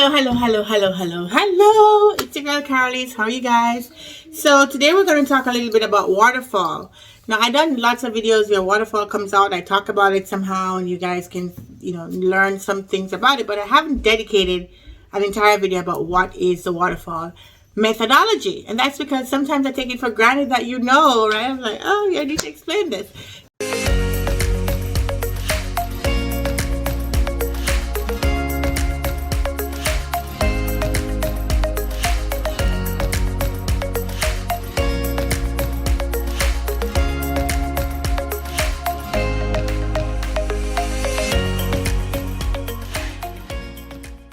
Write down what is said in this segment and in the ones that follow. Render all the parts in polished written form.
Hello. It's your girl Karaleise. How are you guys? So today we're going to talk a little bit about Waterfall. Now, I've done lots of videos where Waterfall comes out. I talk about it somehow and you guys can, learn some things about it. But I haven't dedicated an entire video about what is the Waterfall methodology. And that's because sometimes I take it for granted that you know, right? I'm like, oh, yeah, I need to explain this.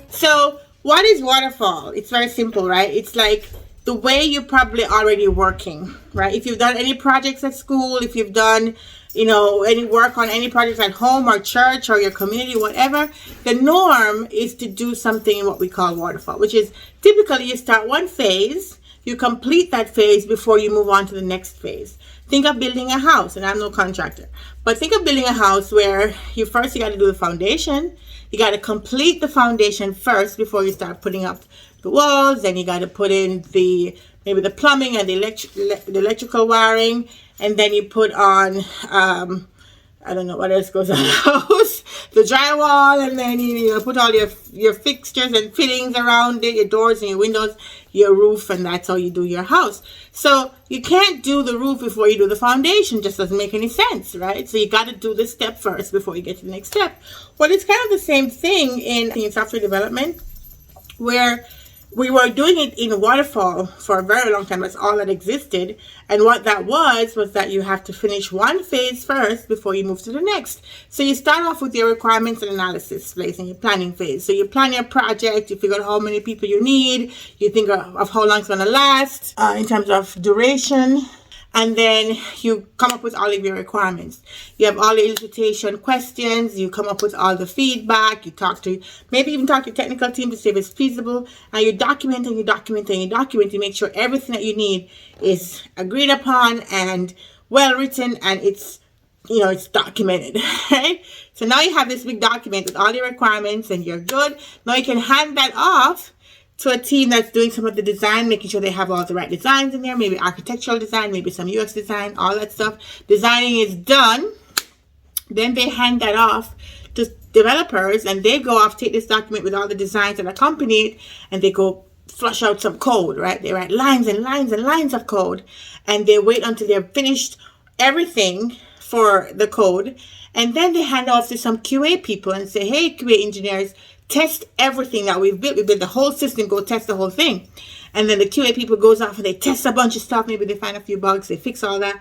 So what is Waterfall? It's very simple, right? It's like the way you're probably already working, right? If you've done any projects at school, if you've done, any work on any projects at home or church or your community, whatever, the norm is to do something in what we call Waterfall, which is typically you start one phase, you complete that phase before you move on to the next phase. Think of building a house, and I'm no contractor, but think of building a house where you got to do the foundation. You got to complete the foundation first before you start putting up the walls. Then you got to put in maybe the plumbing and the electrical wiring, and then you put on I don't know what else goes on the house, the drywall, and then you put all your fixtures and fittings around it, your doors and your windows, your roof, and that's how you do your house. So you can't do the roof before you do the foundation. Just doesn't make any sense, right? So you got to do this step first before you get to the next step. Well, it's kind of the same thing in software development, where we were doing it in Waterfall for a very long time. That's all that existed. And what that was that you have to finish one phase first before you move to the next. So you start off with your requirements and analysis phase and your planning phase. So you plan your project, you figure out how many people you need, you think of how long it's going to last in terms of duration. And then you come up with all of your requirements. You have all the elicitation questions. You come up with all the feedback. You maybe even talk to your technical team to see if it's feasible. And you document and you document and you document to make sure everything that you need is agreed upon and well written, and it's documented, right? So now you have this big document with all your requirements and you're good. Now you can hand that off to a team that's doing some of the design, making sure they have all the right designs in there, maybe architectural design, maybe some UX design, all that stuff. Designing is done. Then they hand that off to developers, and they go off, take this document with all the designs that accompany it, and they go flush out some code, right? They write lines and lines and lines of code, and they wait until they've finished everything for the code, and then they hand off to some QA people and say, hey, QA engineers, test everything that we've built. We built the whole system, go test the whole thing. And then the QA people goes off and they test a bunch of stuff. Maybe they find a few bugs, they fix all that.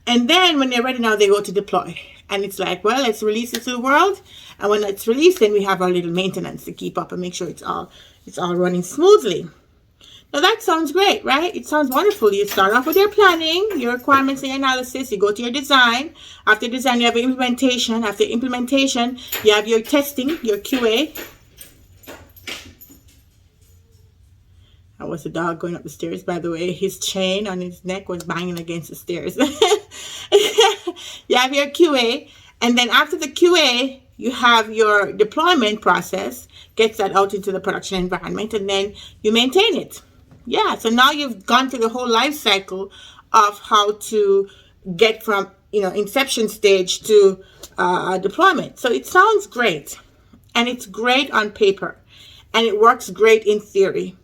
And then when they're ready now, they go to deploy. And it's like, well, let's release it to the world. And when it's released, then we have our little maintenance to keep up and make sure it's all running smoothly. Now that sounds great, right? It sounds wonderful. You start off with your planning, your requirements and your analysis. You go to your design. After design, you have your implementation. After implementation, you have your testing, your QA. That was the dog going up the stairs, by the way. His chain on his neck was banging against the stairs. You have your QA. And then after the QA, you have your deployment process, gets that out into the production environment, and then you maintain it. Yeah, so now you've gone through the whole life cycle of how to get from, inception stage to deployment. So it sounds great, and it's great on paper, and it works great in theory.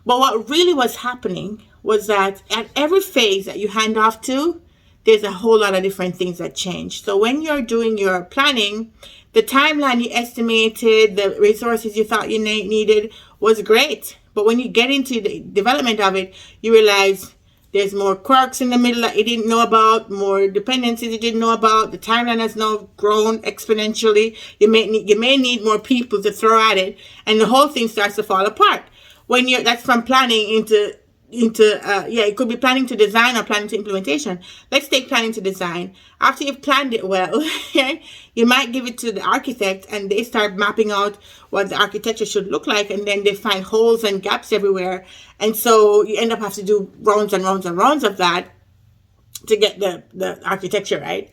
But what really was happening was that at every phase that you hand off to, there's a whole lot of different things that change. So when you're doing your planning, the timeline you estimated, the resources you thought you needed was great. But when you get into the development of it, you realize there's more quirks in the middle that you didn't know about, more dependencies you didn't know about. The timeline has now grown exponentially. You may need more people to throw at it, and the whole thing starts to fall apart. That's from planning into it could be planning to design or planning to implementation. Let's take planning to design. After you've planned it well, you might give it to the architect, and they start mapping out what the architecture should look like, and then they find holes and gaps everywhere, and so you end up having to do rounds and rounds and rounds of that to get the architecture right.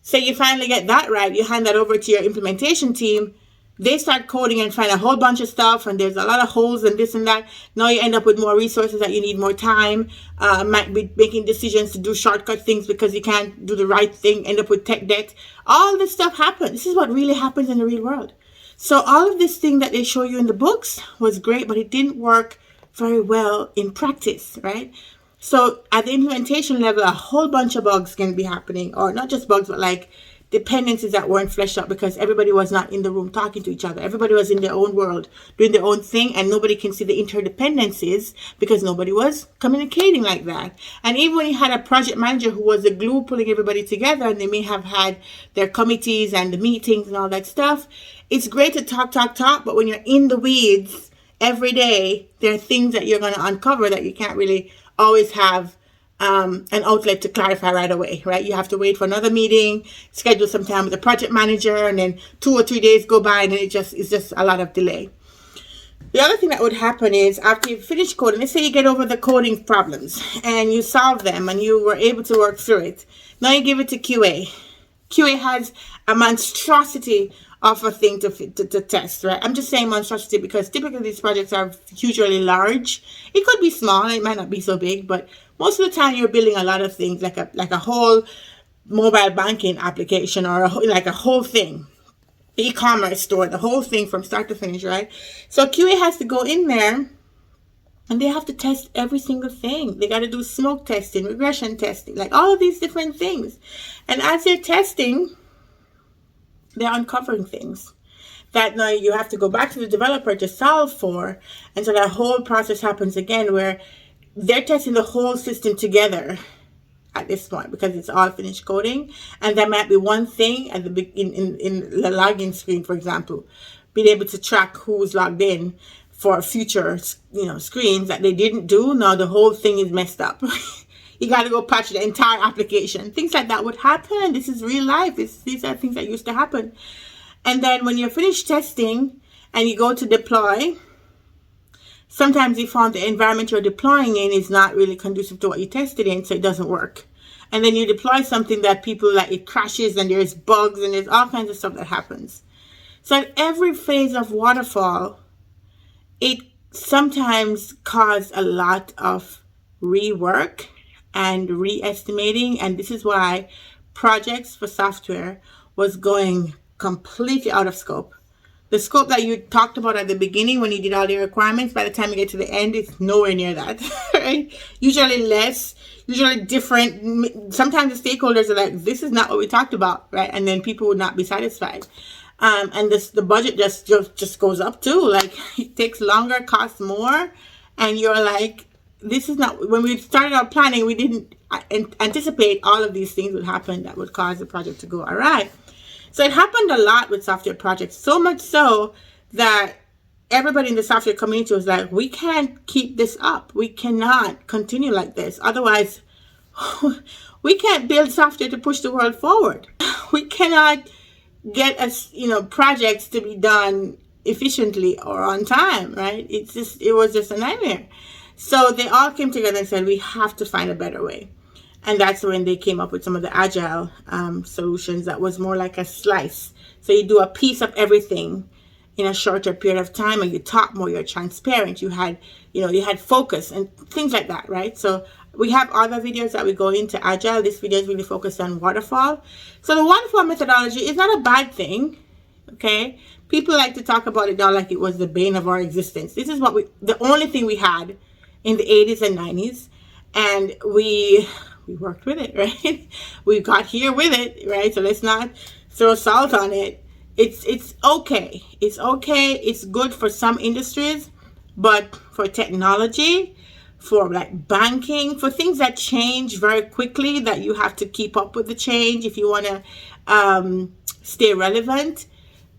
So you finally get that right, you hand that over to your implementation team, They start coding and find a whole bunch of stuff, and there's a lot of holes and this and that. Now you end up with more resources that you need more time, might be making decisions to do shortcut things because you can't do the right thing, end up with tech debt. All this stuff happens. This is what really happens in the real world. So all of this thing that they show you in the books was great, but it didn't work very well in practice, right? So at the implementation level, a whole bunch of bugs can be happening, or not just bugs, but like dependencies that weren't fleshed out because everybody was not in the room talking to each other. Everybody was in their own world doing their own thing, and nobody can see the interdependencies because nobody was communicating like that. And even when you had a project manager who was the glue pulling everybody together, and they may have had their committees and the meetings and all that stuff, it's great to talk, but when you're in the weeds every day, there are things that you're going to uncover that you can't really always have an outlet to clarify right away, right? You have to wait for another meeting, schedule some time with the project manager, and then 2 or 3 days go by, and it's just a lot of delay. The other thing that would happen is after you finish coding, let's say you get over the coding problems and you solve them and you were able to work through it. Now you give it to QA. QA has a monstrosity of a thing to test, right? I'm just saying monstrosity because typically these projects are usually large. It could be small, it might not be so big, but most of the time you're building a lot of things, like a whole mobile banking application, or like a whole thing, e-commerce store, the whole thing from start to finish, right? So QA has to go in there and they have to test every single thing. They got to do smoke testing, regression testing, like all of these different things. And as they're testing, they're uncovering things that now you have to go back to the developer to solve for. And so that whole process happens again where they're testing the whole system together at this point because it's all finished coding. And there might be one thing at the in the login screen, for example, being able to track who's logged in for future, screens that they didn't do. Now the whole thing is messed up. You got to go patch the entire application. Things like that would happen. This is real life. These are things that used to happen. And then when you're finished testing and you go to deploy, sometimes you found the environment you're deploying in is not really conducive to what you tested in, so it doesn't work. And then you deploy something that people like, it crashes and there's bugs and there's all kinds of stuff that happens. So at every phase of Waterfall, it sometimes caused a lot of rework and re-estimating, and this is why projects for software was going completely out of scope. The scope that you talked about at the beginning when you did all the requirements, by the time you get to the end, it's nowhere near that, right? Usually less, usually different. Sometimes the stakeholders are like, this is not what we talked about, right? And then people would not be satisfied. And the budget just goes up too. Like, it takes longer, costs more, and you're like, this is not, when we started our planning, we didn't anticipate all of these things would happen that would cause the project to go awry. So it happened a lot with software projects, so much so that everybody in the software community was like, we can't keep this up. We cannot continue like this. Otherwise, we can't build software to push the world forward. We cannot get us, projects to be done efficiently or on time, right? It was just a nightmare. So they all came together and said, we have to find a better way. And that's when they came up with some of the agile solutions that was more like a slice. So you do a piece of everything in a shorter period of time, and you talk more, you're transparent, you had focus and things like that, right? So we have other videos that we go into agile. This video is really focused on waterfall. So the waterfall methodology is not a bad thing, okay? People like to talk about it now like it was the bane of our existence. This is the only thing we had in the 80s and 90s, and we worked with it, right? We got here with it, right? So let's not throw salt on it. It's okay. It's okay. It's good for some industries, but for technology, for like banking, for things that change very quickly, that you have to keep up with the change if you want to stay relevant,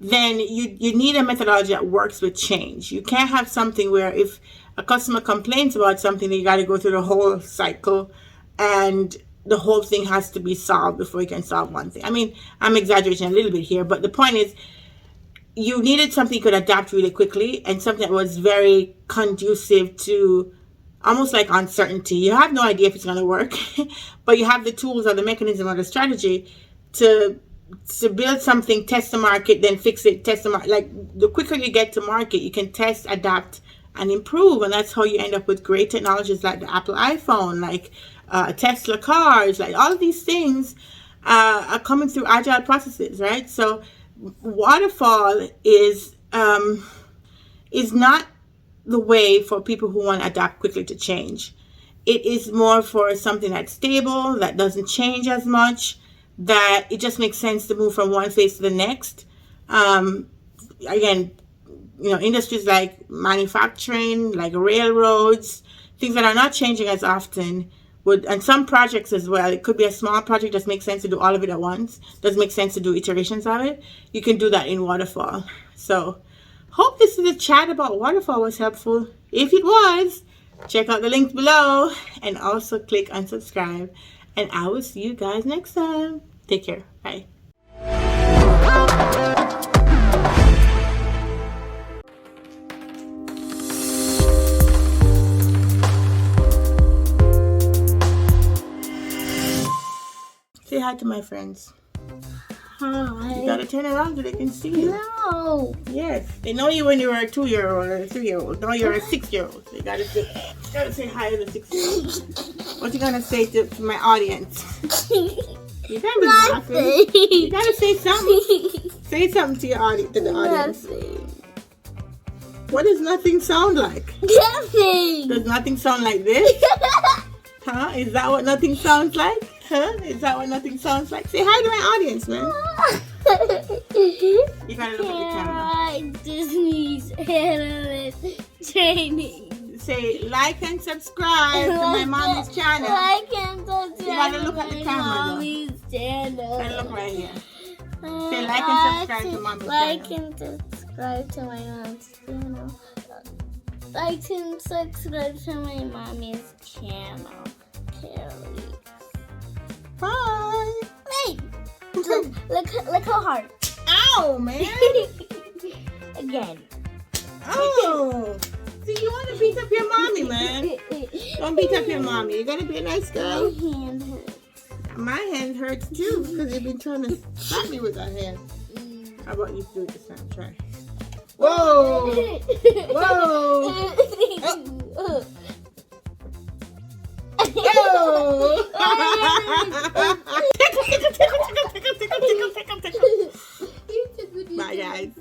then you need a methodology that works with change. You can't have something where if a customer complains about something, you got to go through the whole cycle and the whole thing has to be solved before you can solve one thing. I mean, I'm exaggerating a little bit here, but the point is, you needed something you could adapt really quickly and something that was very conducive to almost like uncertainty. You have no idea if it's going to work, but you have the tools or the mechanism or the strategy to to build something, test the market, then fix it, test the market. Like, the quicker you get to market, you can test, adapt, and improve. And that's how you end up with great technologies like the Apple iPhone, like Tesla cars, like all of these things are coming through agile processes, right? So waterfall is not the way for people who want to adapt quickly to change. It is more for something that's stable, that doesn't change as much, that it just makes sense to move from one phase to the next. Again, industries like manufacturing, like railroads, things that are not changing as often would, and some projects as well. It could be a small project, just makes sense to do all of it at once. Doesn't make sense to do iterations of it. You can do that in Waterfall. So, hope this is a chat about Waterfall was helpful. If it was, check out the links below and also click on subscribe. And I will see you guys next time. Take care. Bye. Say hi to my friends. Hi. You gotta turn around so they can see you. No. Yes. They know you when you were a 2-year-old or a 3-year-old. Now you're a 6-year-old. They gotta say hi to the 6-year-old. What you gonna say to my audience? You gotta be laughing. You gotta say something. Say something to your audience, to the audience. Nothing. What does nothing sound like? Nothing. Does nothing sound like this? Huh? Is that what nothing sounds like? Huh? Is that what nothing sounds like? Say hi to my audience, man. You gotta look at the camera. Business Analyst Training. Say like and subscribe to my mommy's channel. Like and subscribe. You gotta look at the camera, though. Mommy's channel. Gotta look right here. Say like and subscribe to mommy's Like channel. and subscribe to my mom's channel. Like and subscribe to my mommy's channel. Karaleise. Bye. Wait. Look how hard. Ow, man. Again. Oh. See, you want to beat up your mommy, man. Don't beat up your mommy. You gotta be a nice girl. My hand hurts. My hand hurts too because you've been trying to slap me with that hand. How about you do it this time? Try. Whoa! Whoa! Whoa! Bye, guys.